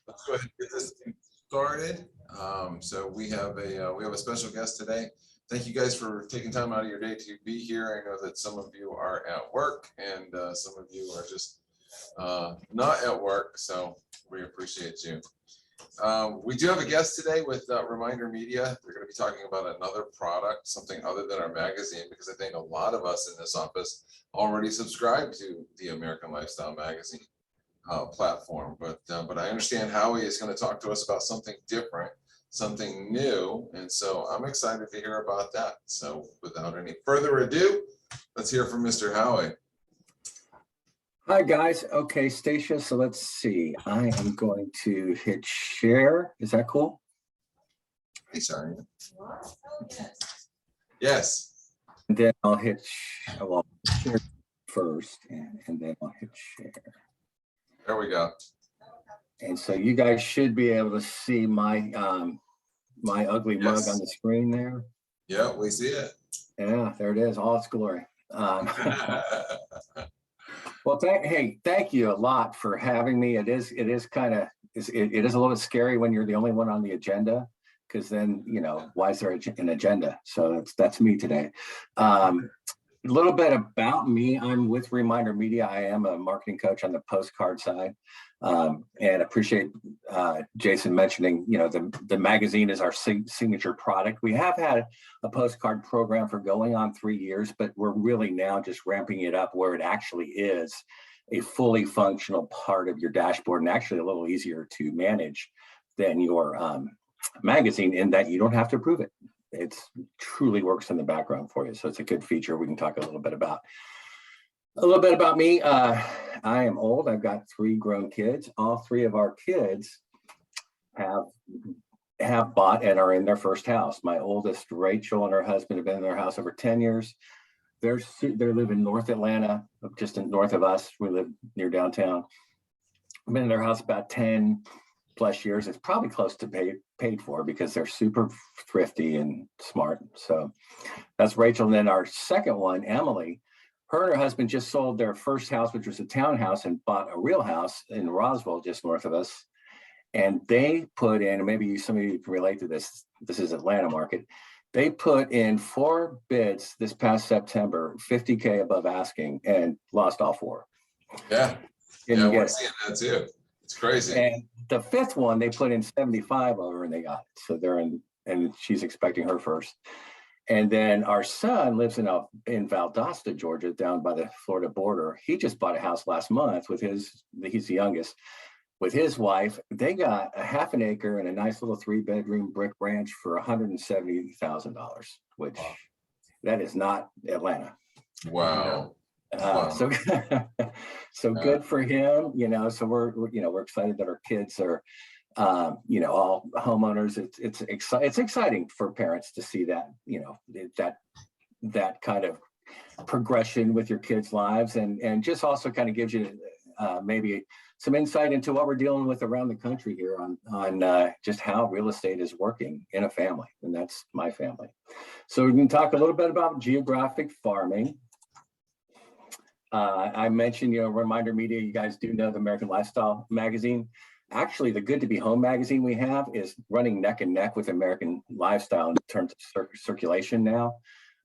Let's go ahead and get this thing started. So we have a special guest today. Thank you guys for taking time out of your day to be here. I know that some of you are at work and some of you are just not at work, so we appreciate you. We do have a guest today with Reminder Media. They're going to be talking about another product, something other than our magazine, because I think a lot of us in this office already subscribe to the American Lifestyle Magazine platform. But I understand Howie is going to talk to us about something different, something new, and so I'm excited to hear about that. So without any further ado, let's hear from Mr. Howie. Hi guys. Okay, Stacia, so let's see. I am going to hit share. Is that cool? Hey, sorry. Yes. And then I'll hit share first, and then I'll hit share. There we go. And so you guys should be able to see my my ugly mug on the screen there. Yeah, we see it. Yeah, there it is, all its glory. Well, thank you a lot for having me. It is a little scary when you're the only one on the agenda, because then, you know, why is there an agenda? So that's me today. A little bit about me. I'm with Reminder Media. I am a marketing coach on the postcard side, and appreciate Jason mentioning, you know, the magazine is our signature product. We have had a postcard program for going on 3 years, but we're really now just ramping it up where it actually is a fully functional part of your dashboard, and actually a little easier to manage than your magazine, in that you don't have to approve it. It truly works in the background for you. So it's a good feature we can talk a little bit about. A little bit about me. I am old. I've got 3 grown kids. All 3 of our kids have bought and are in their first house. My oldest, Rachel, and her husband have been in their house over 10 years. They live in North Atlanta, just north of us. We live near downtown. I've been in their house about 10 plus years. It's probably close to paid for, because they're super thrifty and smart. So that's Rachel. And then our second one, Emily, her and her husband just sold their first house, which was a townhouse, and bought a real house in Roswell, just north of us. And they put in, and maybe some of you can relate to this, this is Atlanta market. They put in 4 bids this past September, 50K above asking, and lost all 4. Yeah. Yeah, we're seeing that too. It's crazy. And the 5th one, they put in 75 over and they got it. So they're in, and she's expecting her first. And then our son lives in Valdosta, Georgia, down by the Florida border. He just bought a house last month with he's the youngest, with his wife. They got a half an acre and a nice little 3-bedroom brick ranch for $170,000, which that is not Atlanta. Wow. So good for him, you know. So we're excited that our kids are, you know, all homeowners. It's exciting for parents to see that, you know, that kind of progression with your kids' lives, and just also kind of gives you maybe some insight into what we're dealing with around the country here on just how real estate is working in a family, and that's my family. So we can talk a little bit about geographic farming. I mentioned, you know, Reminder Media, you guys do know the American Lifestyle Magazine. Actually, the Good to Be Home magazine we have is running neck and neck with American Lifestyle in terms of circulation now.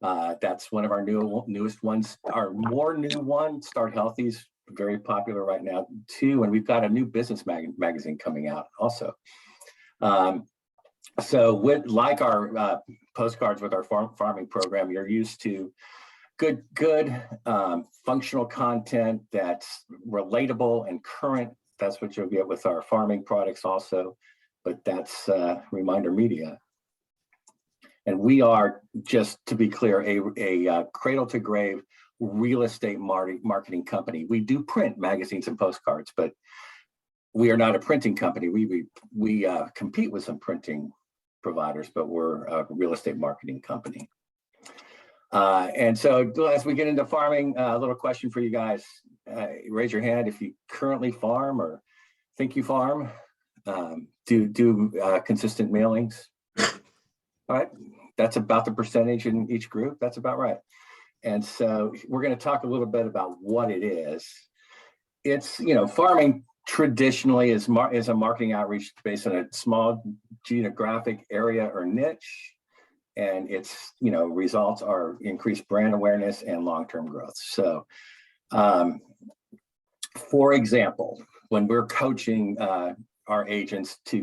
That's one of our newest ones. Our more new one, Start Healthy, is very popular right now too. And we've got a new business magazine coming out also. So like our postcards with our farming program, you're used to good functional content that's relatable and current. That's what you'll get with our farming products also, but that's Reminder Media. And we are, just to be clear, a cradle to grave real estate marketing company. We do print magazines and postcards, but we are not a printing company. We compete with some printing providers, but we're a real estate marketing company. And so as we get into farming, a little question for you guys. Raise your hand if you currently farm or think you farm. Do consistent mailings. All right, that's about the percentage in each group. That's about right. And so we're going to talk a little bit about what it is. It's, you know, farming traditionally is a marketing outreach based on a small geographic area or niche, and its results are increased brand awareness and long-term growth. So for example, when we're coaching our agents to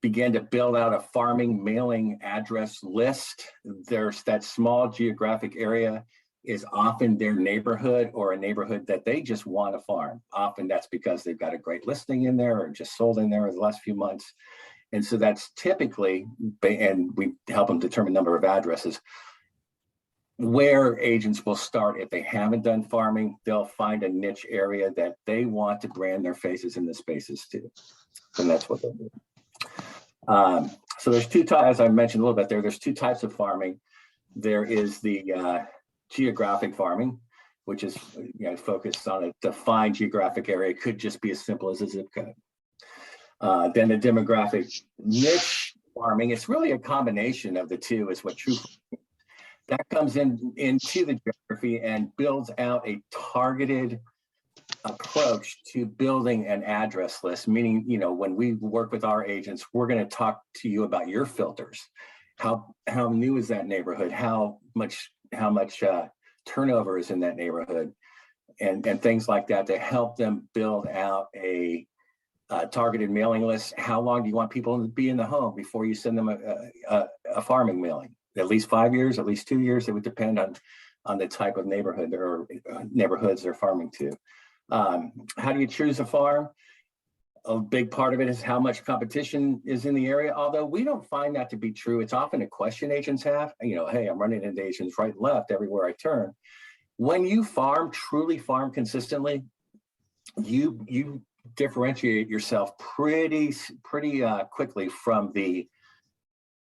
begin to build out a farming mailing address list, there's that small geographic area is often their neighborhood or a neighborhood that they just want to farm. Often that's because they've got a great listing in there or just sold in there in the last few months. And so that's typically, and we help them determine number of addresses, where agents will start. If they haven't done farming, they'll find a niche area that they want to brand their faces in the spaces to. And that's what they'll do. So there's two types, as I mentioned a little bit there's two types of farming. There is the geographic farming, which is focused on a defined geographic area. It could just be as simple as a zip code. Then the demographic niche farming, it's really a combination of the two, is what true farming. That comes into the geography and builds out a targeted approach to building an address list, meaning, when we work with our agents, we're going to talk to you about your filters. How new is that neighborhood? How much turnover is in that neighborhood, and things like that, to help them build out a targeted mailing list. How long do you want people to be in the home before you send them a farming mailing? At least 5 years, at least 2 years. It would depend on the type of neighborhood or neighborhoods they're farming to. How do you choose a farm? A big part of it is how much competition is in the area, although we don't find that to be true. It's often a question agents have, hey, I'm running into agents right and left everywhere I turn. When you truly farm consistently, you differentiate yourself pretty quickly from the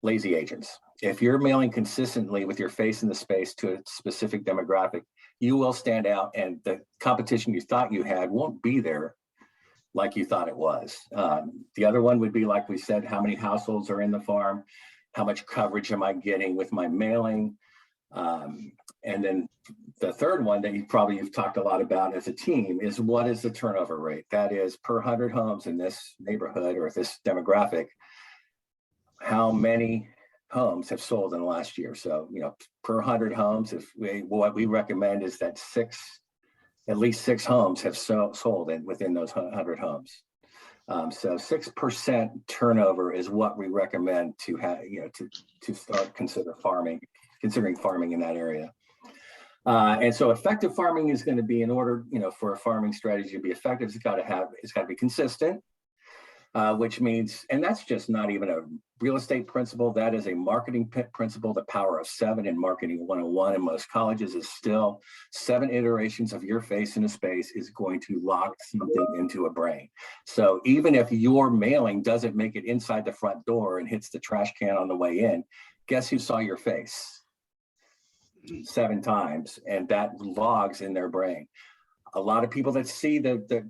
lazy agents. If you're mailing consistently with your face in the space to a specific demographic, you will stand out, and the competition you thought you had won't be there like you thought it was. The other one would be, like we said, how many households are in the farm? How much coverage am I getting with my mailing? And then the third one that you've talked a lot about as a team is, what is the turnover rate? That is, per 100 homes in this neighborhood or this demographic, how many homes have sold in the last year? So, per 100 homes, what we recommend is that at least six homes have sold within those 100 homes. So 6% turnover is what we recommend to have, to start considering farming in that area. And so effective farming is going to be, in order, for a farming strategy to be effective, it's got to be consistent, which means, and that's just not even a real estate principle, that is a marketing principle. The power of 7 in marketing 101 in most colleges is still 7 iterations of your face in a space is going to lock something into a brain. So even if your mailing doesn't make it inside the front door and hits the trash can on the way in, guess who saw your face 7 times, and that logs in their brain. A lot of people that see the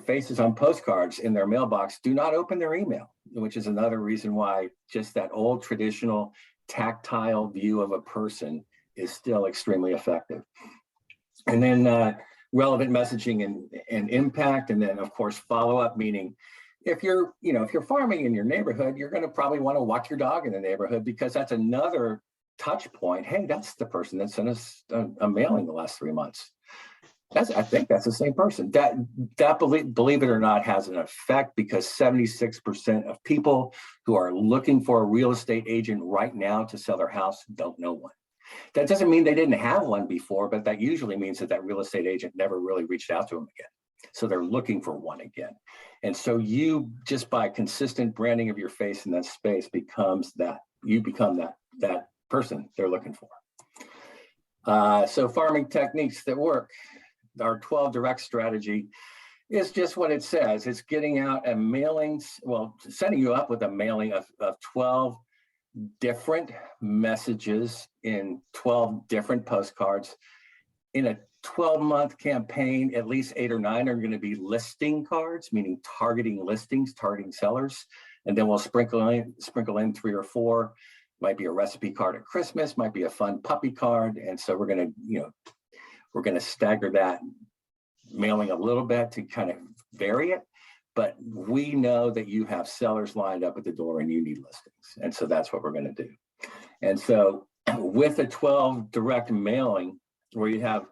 faces on postcards in their mailbox do not open their email, which is another reason why just that old traditional tactile view of a person is still extremely effective. And then relevant messaging and impact, and then of course follow-up, meaning if you're farming in your neighborhood, you're going to probably want to walk your dog in the neighborhood, because that's another touch point. Hey, that's the person that sent us a mailing the last 3 months. I think that's the same person. That believe it or not, has an effect, because 76% of people who are looking for a real estate agent right now to sell their house don't know one. That doesn't mean they didn't have one before, but that usually means that real estate agent never really reached out to them again. So they're looking for one again. And so you, just by consistent branding of your face in that space, you become that person they're looking for. So farming techniques that work. Our 12 direct strategy is just what it says. It's getting out a mailing, setting you up with a mailing of 12 different messages in 12 different postcards. In a 12-month campaign, at least 8 or 9 are going to be listing cards, meaning targeting listings, targeting sellers. And then we'll sprinkle in 3 or 4. Might be a recipe card at Christmas, might be a fun puppy card. And so we're going to stagger that mailing a little bit to kind of vary it, but we know that you have sellers lined up at the door and you need listings. And so that's what we're going to do. And so with a 12 direct mailing, where you have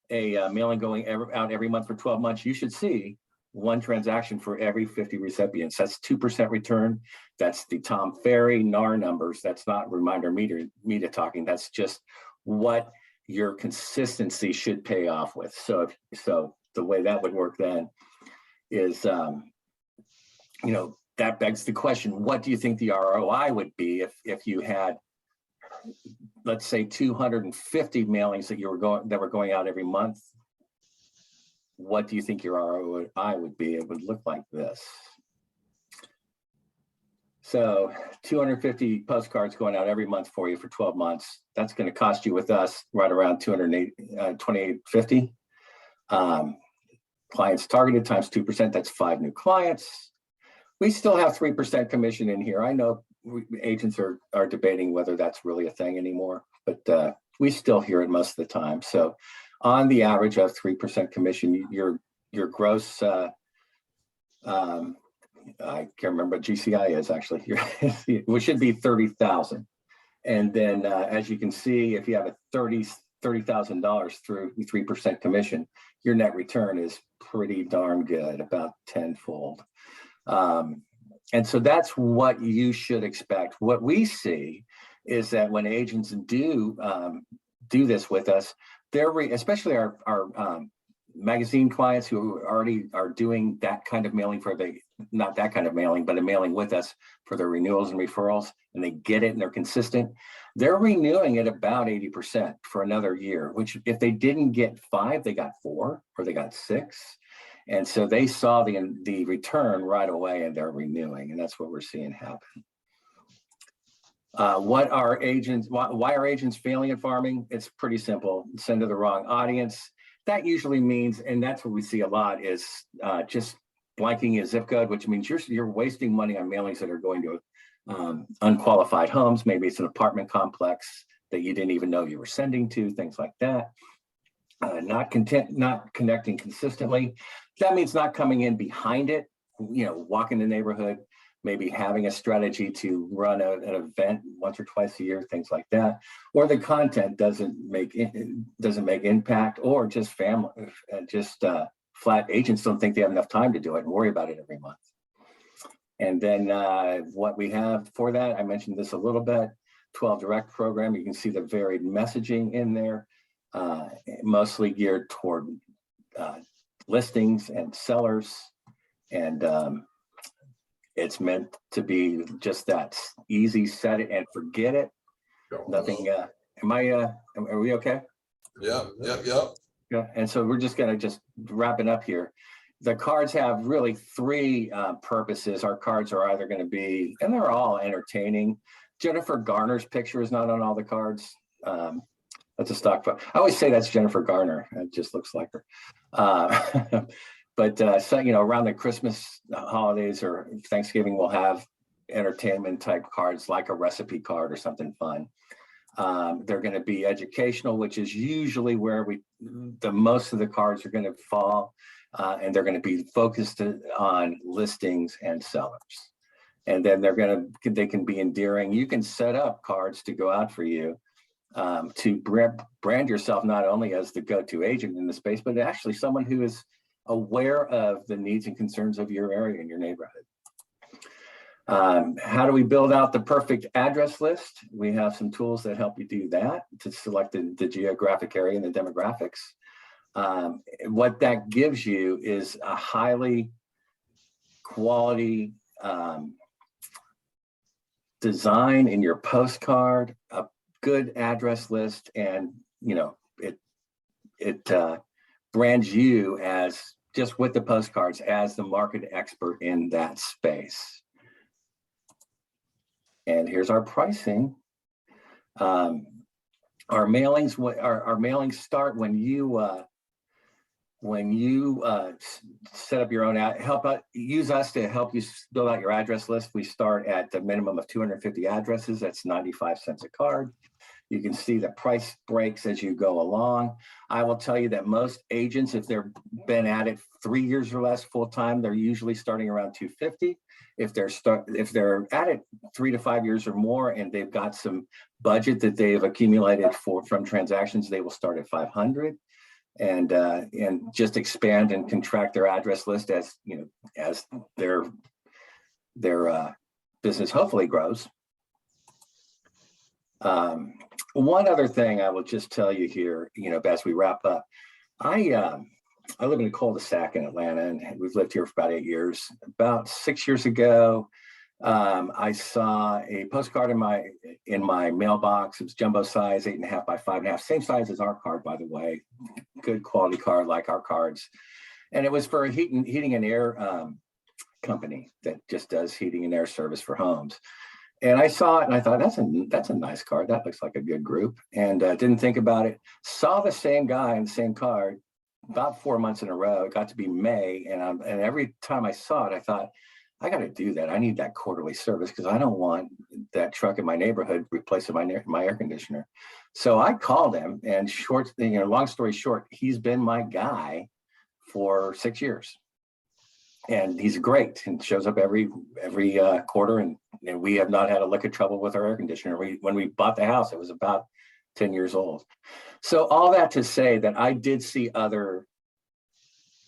a mailing going out every month for 12 months, you should see one transaction for every 50 recipients. That's 2% return. That's the Tom Ferry NAR numbers. That's not reminder media talking. That's just what your consistency should pay off with. So the way that would work then is, that begs the question, what do you think the ROI would be if you had, let's say, 250 mailings that were going out every month? What do you think your ROI would be? It would look like this. So 250 postcards going out every month for you for 12 months. That's going to cost you with us right around $28.50. Clients targeted times 2%, that's 5 new clients. We still have 3% commission in here. I know agents are debating whether that's really a thing anymore, but we still hear it most of the time. So on the average of 3% commission, your gross, I can't remember what GCI is actually here, which should be 30,000. And then as you can see, if you have a $30,000 through 3% commission, your net return is pretty darn good, about tenfold. And so that's what you should expect. What we see is that when agents do this with us, especially our magazine clients who already are doing that kind of mailing not that kind of mailing, but a mailing with us for their renewals and referrals, and they get it and they're consistent, they're renewing at about 80% for another year, which if they didn't get 5, they got 4 or they got 6. And so they saw the return right away and they're renewing, and that's what we're seeing happen. Why are agents failing at farming? It's pretty simple. Send to the wrong audience. That usually means, and that's what we see a lot, is just blanking a zip code, which means you're wasting money on mailings that are going to unqualified homes. Maybe it's an apartment complex that you didn't even know you were sending to, things like that. Not connecting consistently. That means not coming in behind it, walking the neighborhood, maybe having a strategy to run an event once or twice a year, things like that. Or the content doesn't make impact, or just flat agents don't think they have enough time to do it and worry about it every month. And then what we have for that, I mentioned this a little bit, 12 direct program. You can see the varied messaging in there, mostly geared toward listings and sellers. And it's meant to be just that easy, set it and forget it. Nothing, are we okay? Yeah. Yeah, and so we're just gonna wrap it up here. The cards have really 3 purposes. Our cards are either gonna be, and they're all entertaining. Jennifer Garner's picture is not on all the cards. That's a stock photo. I always say that's Jennifer Garner. It just looks like her. But so, around the Christmas holidays or Thanksgiving, we'll have entertainment type cards like a recipe card or something fun. They're going to be educational, which is usually where the most of the cards are going to fall, and they're going to be focused on listings and sellers. And then they can be endearing. You can set up cards to go out for you to brand yourself not only as the go-to agent in the space, but actually someone who is aware of the needs and concerns of your area and your neighborhood. How do we build out the perfect address list? We have some tools that help you do that, to select the geographic area and the demographics. What that gives you is a highly quality design in your postcard, a good address list, and it brands you as, just with the postcards, as the market expert in that space. And here's our pricing. Our mailings start when you set up your own use us to help you build out your address list. We start at the minimum of 250 addresses. That's 95 cents a card. You can see the price breaks as you go along. I will tell you that most agents, if they've been at it 3 years or less full time, they're usually starting around 250. If they're at it 3 to 5 years or more, and they've got some budget that they've accumulated from transactions, they will start at 500, and just expand and contract their address list as as their business hopefully grows. One other thing I will just tell you here, as we wrap up, I live in a cul-de-sac in Atlanta, and we've lived here for about 8 years. About 6 years ago, I saw a postcard in my mailbox. It was jumbo size, 8.5 by 5.5, same size as our card, by the way. Good quality card, like our cards. And it was for a heating and air company that just does heating and air service for homes. And I saw it and I thought, that's a nice card. That looks like a good group. And didn't think about it. Saw the same guy and the same card about 4 months in a row. It got to be May. And every time I saw it, I thought, I got to do that. I need that quarterly service because I don't want that truck in my neighborhood replacing my air conditioner. So I called him, and long story short, he's been my guy for 6 years. And he's great and shows up every quarter, and we have not had a lick of trouble with our air conditioner. When we bought the house, it was about 10 years old. So all that to say that I did see other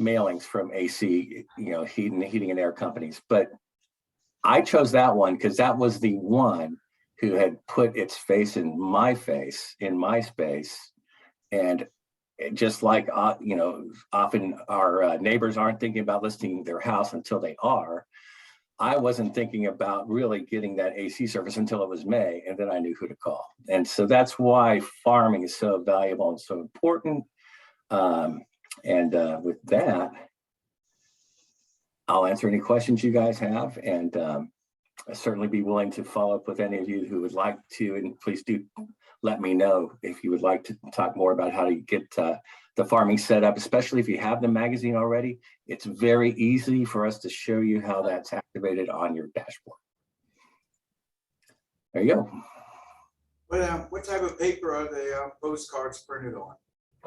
mailings from AC, heating and air companies, but I chose that one because that was the one who had put its face in my space, and just like, often our neighbors aren't thinking about listing their house until they are. I wasn't thinking about really getting that AC service until it was May, and then I knew who to call. And so that's why farming is so valuable and so important. With that, I'll answer any questions you guys have, and I'll certainly be willing to follow up with any of you who would like to, and please do let me know if you would like to talk more about how to get the farming set up, especially if you have the magazine already. It's very easy for us to show you how that's activated on your dashboard. There you go. What type of paper are the postcards printed on?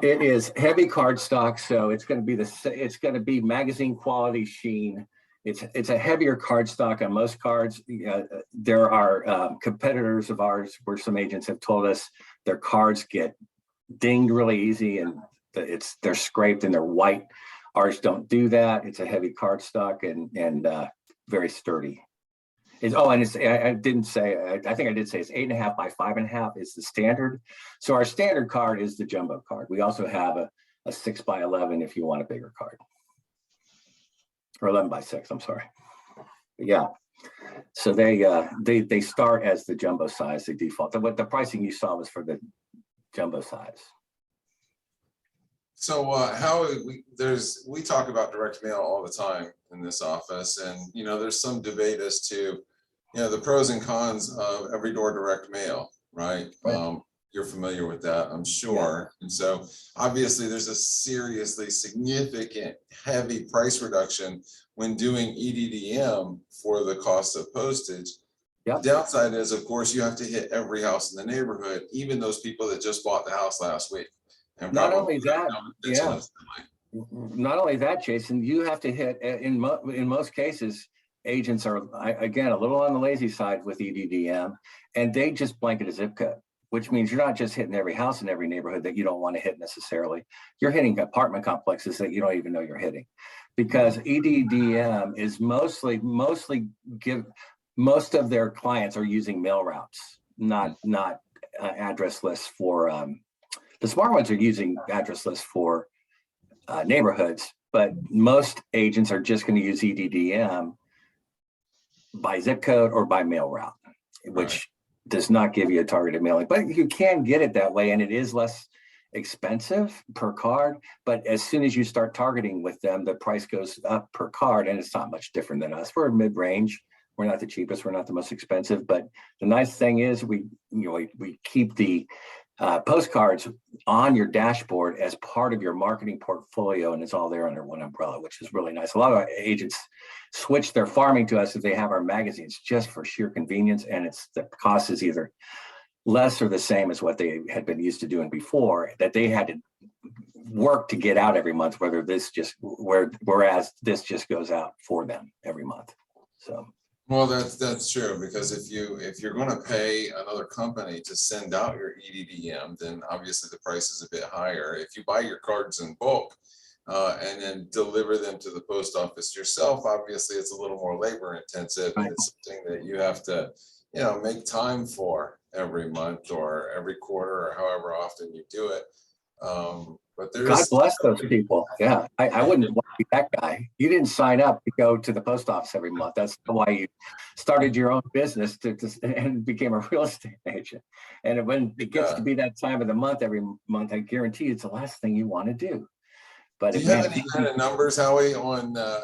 It is heavy cardstock, so it's going to be magazine quality sheen. It's a heavier cardstock on most cards. There are competitors of ours where some agents have told us their cards get dinged really easy, and they're scraped and they're white. Ours don't do that. It's a heavy cardstock and very sturdy. I didn't say, I think I did say it's 8.5 by 5.5 is the standard. So our standard card is the jumbo card. We also have a 6 by 11 if you want a bigger card. Or 11 by 6, I'm sorry. But yeah, so they start as the jumbo size, the default. What the pricing you saw was for the jumbo size. So we talk about direct mail all the time in this office, and there's some debate as to the pros and cons of every door direct mail, right? You're familiar with that, I'm sure. Yeah. And so obviously there's a seriously significant heavy price reduction when doing EDDM for the cost of postage. Yep. The downside is, of course, you have to hit every house in the neighborhood, even those people that just bought the house last week. And not only that, Jason, you have to hit, in most cases, agents are, again, a little on the lazy side with EDDM, and they just blanket a zip code, which means you're not just hitting every house in every neighborhood that you don't want to hit necessarily. You're hitting apartment complexes that you don't even know you're hitting, because EDDM is most of their clients are using mail routes, not address lists for, the smart ones are using address lists for neighborhoods, but most agents are just going to use EDDM by zip code or by mail route, which does not give you a targeted mailing, but you can get it that way, and it is less expensive per card. But as soon as you start targeting with them, the price goes up per card, and it's not much different than us. We're mid-range. We're not the cheapest. We're not the most expensive. But the nice thing is we keep the postcards on your dashboard as part of your marketing portfolio, and it's all there under one umbrella, which is really nice. A lot of agents switch their farming to us if they have our magazines just for sheer convenience, and the cost is either less or the same as what they had been used to doing before, that they had to work to get out every month, whereas this just goes out for them every month. So. Well, that's true, because if you're going to pay another company to send out your EDDM, then obviously the price is a bit higher. If you buy your cards in bulk and then deliver them to the post office yourself, obviously it's a little more labor intensive, and it's something that you have to, make time for every month or every quarter or however often you do it. But God bless those people. Yeah, I wouldn't want to be that guy. You didn't sign up to go to the post office every month. That's why you started your own business and became a real estate agent. And when it gets to be that time of the month, every month, I guarantee it's the last thing you want to do. But do you have any kind of numbers, Howie, on the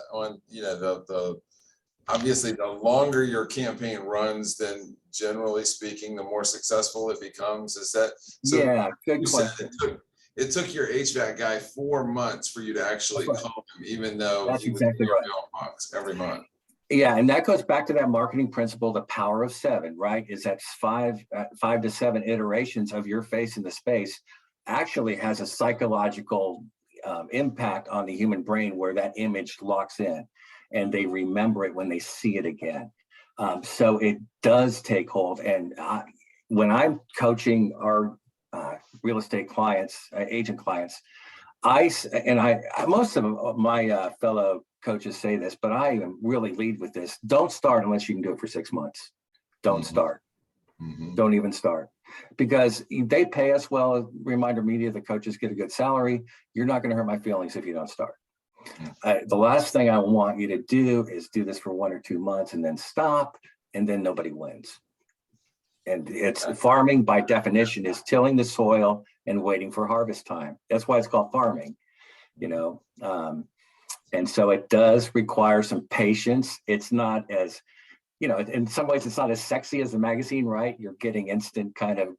obviously the longer your campaign runs, then generally speaking, the more successful it becomes? Is that so? Yeah, good question. It took your HVAC guy 4 months for you to actually call him, even though that's he was exactly in your right. mailbox every month. Yeah, and that goes back to that marketing principle, the power of 7, right? Is that 5 to 7 iterations of your face in the space actually has a psychological impact on the human brain, where that image locks in and they remember it when they see it again. So it does take hold. And when I'm coaching our real estate clients, agent clients, most of my fellow coaches say this, but I really lead with this: don't start unless you can do it for 6 months. Don't start. Don't even start, because they pay us well. Reminder Media, the coaches get a good salary. You're not going to hurt my feelings if you don't start. The last thing I want you to do is do this for 1 or 2 months and then stop, and then nobody wins. And it's farming, by definition, is tilling the soil and waiting for harvest time. That's why it's called farming, and so it does require some patience. It's not as, in some ways, it's not as sexy as the magazine, right? You're getting instant kind of,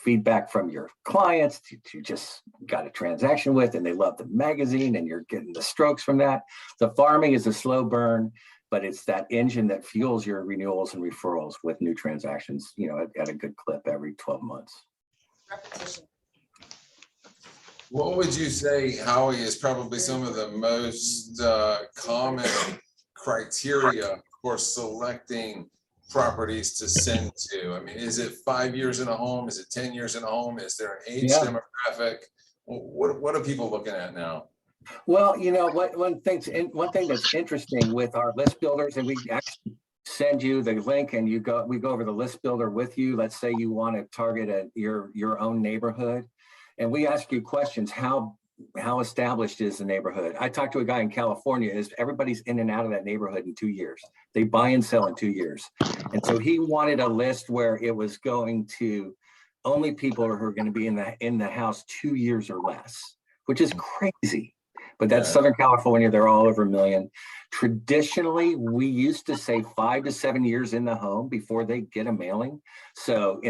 feedback from your clients you just got a transaction with, and they love the magazine, and you're getting the strokes from that. The farming is a slow burn, but it's that engine that fuels your renewals and referrals with new transactions, at a good clip every 12 months. Repetition. What would you say, Howie, is probably some of the most common criteria for selecting properties to send to? I mean, is it 5 years in a home? Is it 10 years in a home? Is there an age demographic? What are people looking at now? Well, one thing that's interesting with our list builders, and we actually send you the link, and we go over the list builder with you. Let's say you want to target your own neighborhood, and we ask you questions. How established is the neighborhood? I talked to a guy in California. Everybody's in and out of that neighborhood in 2 years. They buy and sell in 2 years, and so he wanted a list where it was going to only people who are going to be in the house 2 years or less, which is crazy. But that's Southern California. They're all over 1 million. Traditionally, we used to say 5 to 7 years in the home before they get a mailing. So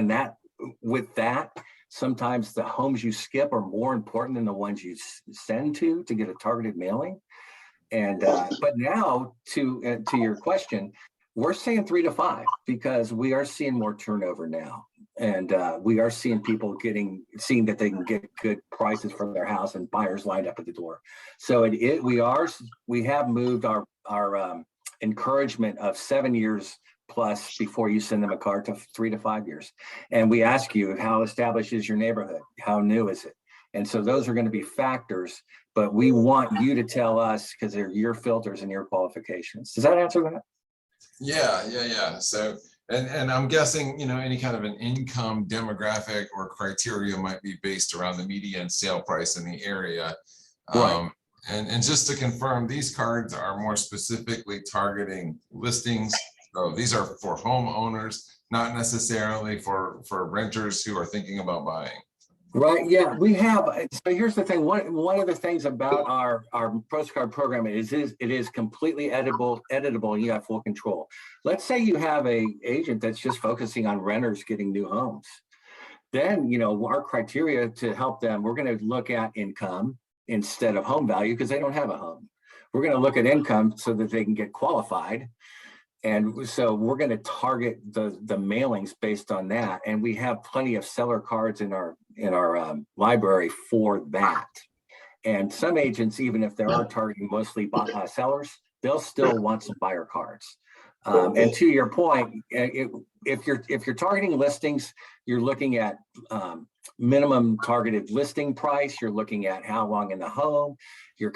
with that, sometimes the homes you skip are more important than the ones you send to get a targeted mailing. And but now to your question, we're saying 3 to 5 because we are seeing more turnover now. And we are seeing people seeing that they can get good prices from their house, and buyers lined up at the door. So we have moved our encouragement of 7 years plus before you send them a card to 3 to 5 years. And we ask you, how established is your neighborhood? How new is it? And so those are going to be factors, but we want you to tell us because they're your filters and your qualifications. Does that answer that? Yeah. So, and I'm guessing, any kind of an income demographic or criteria might be based around the median sale price in the area. Right. And just to confirm, these cards are more specifically targeting listings. So these are for homeowners, not necessarily for renters who are thinking about buying. Right. Yeah, we have. So here's the thing. One of the things about our postcard program is it is completely editable, and you have full control. Let's say you have a agent that's just focusing on renters getting new homes. Then, our criteria to help them, we're going to look at income instead of home value because they don't have a home. We're going to look at income so that they can get qualified. And so we're going to target the mailings based on that. And we have plenty of seller cards in our library for that. And some agents, even if they are targeting mostly sellers, they'll still want some buyer cards. And to your point, if you're targeting listings, you're looking at minimum targeted listing price. You're looking at how long in the home. You're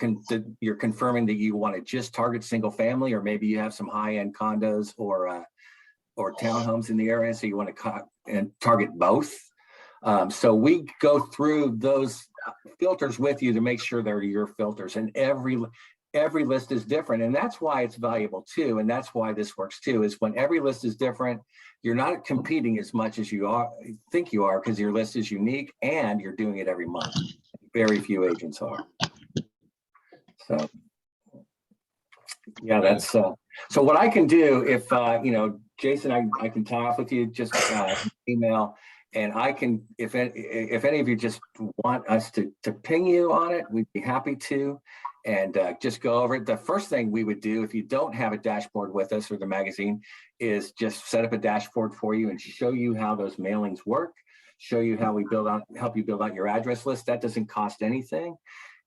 confirming that you want to just target single family, or maybe you have some high-end condos or townhomes in the area, so you want to target both. So we go through those filters with you to make sure they're your filters, and every list is different, and that's why it's valuable too, and that's why this works too, is when every list is different, you're not competing as much as you think you are, because your list is unique and you're doing it every month. Very few agents are. So yeah, that's so what I can do, if Jason, I can tie off with you, just email, and I can, if any of you just want us to ping you on it, we'd be happy to, and just go over it. The first thing we would do, if you don't have a dashboard with us or the magazine, is just set up a dashboard for you and show you how those mailings work, show you how we help you build out your address list. That doesn't cost anything.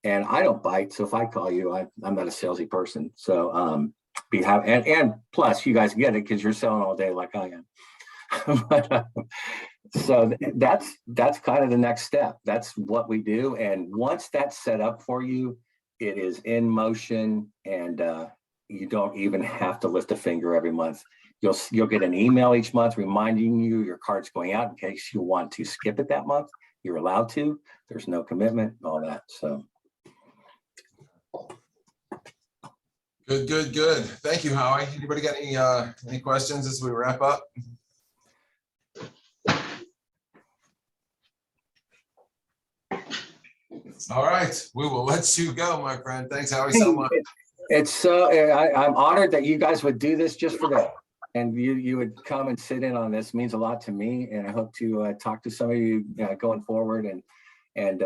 And I don't bite, so if I call you, I'm not a salesy person. So and plus you guys get it because you're selling all day like I am. So that's kind of the next step. That's what we do. And once that's set up for you, it is in motion, and you don't even have to lift a finger every month. You'll get an email each month reminding you your card's going out in case you want to skip it that month. You're allowed to. There's no commitment, all that. So. Good. Thank you, Howie. Anybody got any questions as we wrap up? All right, we will let you go, my friend. Thanks, Howie, so much. It's I'm honored that you guys would do this just for that, and you would come and sit in on this. It means a lot to me, and I hope to talk to some of you going forward and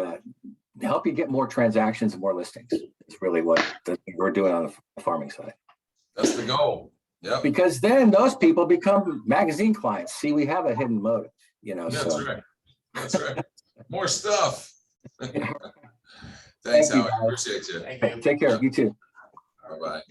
help you get more transactions and more listings. It's really what we're doing on the farming side. That's the goal. Yeah. Because then those people become magazine clients. See, we have a hidden motive, That's so. right. That's right. More stuff. Thanks, Howie. Appreciate you. Take care. You too. Bye-bye.